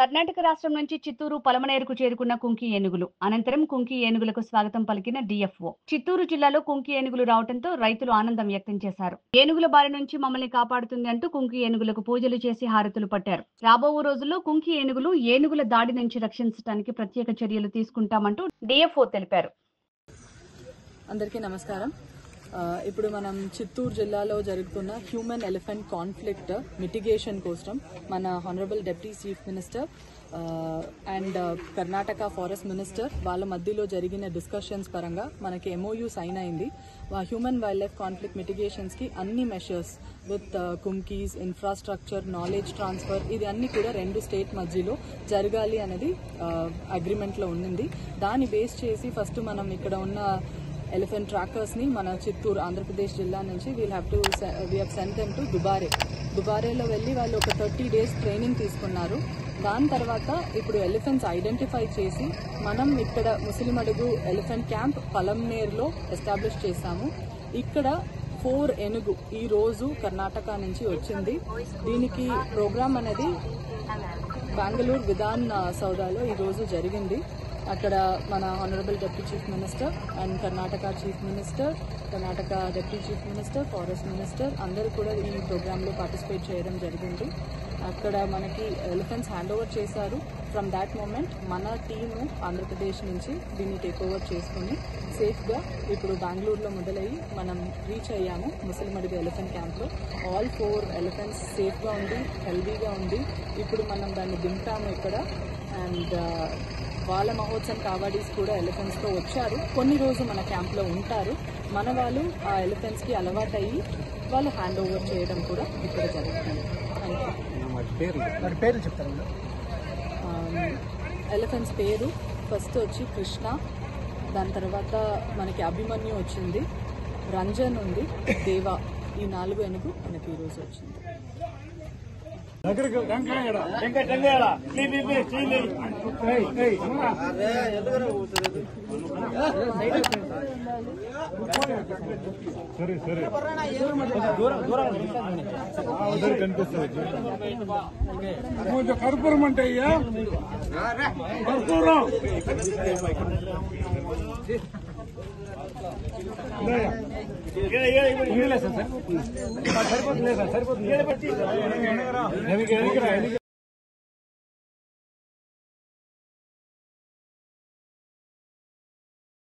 కర్ణాటక రాష్ట్రం నుంచి చిత్తూరు పలమనేరుకు చేరుకున్న కుంకి ఏనుగులు. అనంతరం కుంకి ఏనుగులకు స్వాగతం పలికిన డిఎఫ్ఓ. చిత్తూరు జిల్లాలో కుంకి ఏనుగులు రావడంతో రైతులు ఆనందం వ్యక్తం చేశారు. ఏనుగుల బారి నుంచి మమ్మల్ని కాపాడుతుంది అంటూ కుంకి ఏనుగులకు పూజలు చేసి హారతులు పట్టారు. రాబో రోజుల్లో కుంకి ఏనుగుల దాడి నుంచి రక్షించడానికి ప్రత్యేక చర్యలు తీసుకుంటామంటూ డిఎఫ్ఓ తెలిపారు. అందరికీ నమస్కారం. ఇప్పుడు మనం చిత్తూరు జిల్లాలో జరుగుతున్న హ్యూమన్ ఎలిఫెంట్ కాన్ఫ్లిక్ట్ మిటిగేషన్ కోసం మన honourable deputy chief minister and Karnataka forest minister వాళ్ళ మధ్యలో జరిగిన డిస్కషన్స్ పరంగా మనకి MOU సైన్ అయింది. Human wildlife conflict mitigations కి అన్ని measures with kumkis, infrastructure, knowledge transfer ఇది అన్ని కూడా 2 స్టేట్ మధ్యలో జరగాలి అనేది అగ్రిమెంట్ లో ఉంది. దాన్ని బేస్ చేసి ఫస్ట్ మనం ఇక్కడ ఉన్న ఎలిఫెంట్ ట్రాకర్స్ ని మన చిత్తూరు ఆంధ్రప్రదేశ్ జిల్లా నుంచి we have sent them to దుబారేలో వెళ్ళి వాళ్ళు ఒక 30 days ట్రైనింగ్ తీసుకున్నారు. దాని తర్వాత ఇప్పుడు ఎలిఫెంట్స్ ఐడెంటిఫై చేసి మనం ఇక్కడ ముసిలిమడుగు ఎలిఫెంట్ క్యాంప్ పలమనేరులో ఎస్టాబ్లిష్ చేశాము. ఇక్కడ 4 ఏనుగు ఈ రోజు కర్ణాటక నుంచి వచ్చింది. దీనికి ప్రోగ్రామ్ అనేది బెంగళూరు విధాన్ సౌదాలో ఈ రోజు జరిగింది. అక్కడ మన honourable deputy chief minister and Karnataka chief minister, Karnataka deputy chief minister, forest minister అందరూ కూడా ఈ ప్రోగ్రాంలో పార్టిసిపేట్ చేయడం జరిగింది. అక్కడ మనకి ఎలిఫెంట్స్ హ్యాండ్ ఓవర్ చేశారు. ఫ్రమ్ దాట్ మూమెంట్ మన టీము ఆంధ్రప్రదేశ్ నుంచి దీన్ని టేక్ ఓవర్ చేసుకుని సేఫ్గా ఇప్పుడు బెంగళూరులో మొదలయ్యి మనం రీచ్ అయ్యాము ముసిలిమడుగు ఎలిఫెంట్ క్యాంప్లో. ఆల్ 4 ఎలిఫెంట్స్ సేఫ్గా ఉంది, హెల్దీగా ఉంది. ఇప్పుడు మనం దాన్ని దింపాము ఇక్కడ. అండ్ వాళ్ళ మహోత్సవం కావాడీస్ కూడా ఎలిఫెంట్స్తో వచ్చారు. కొన్ని రోజు మన క్యాంప్లో ఉంటారు. మన వాళ్ళు ఆ ఎలిఫెంట్స్కి అలవాటయ్యి వాళ్ళు హ్యాండ్ ఓవర్ చేయడం కూడా ఇక్కడ జరుగుతుంది. ఎలిఫెంట్స్ పేరు ఫస్ట్ వచ్చి కృష్ణ, దాని తర్వాత మనకి అభిమన్యు వచ్చింది, రంజన్ ఉంది, దేవా. ఈ 4 ఏనుగు మనకి ఈరోజు వచ్చింది. కర్పూరం అంటే కర్పూరం సరిపోతుంది.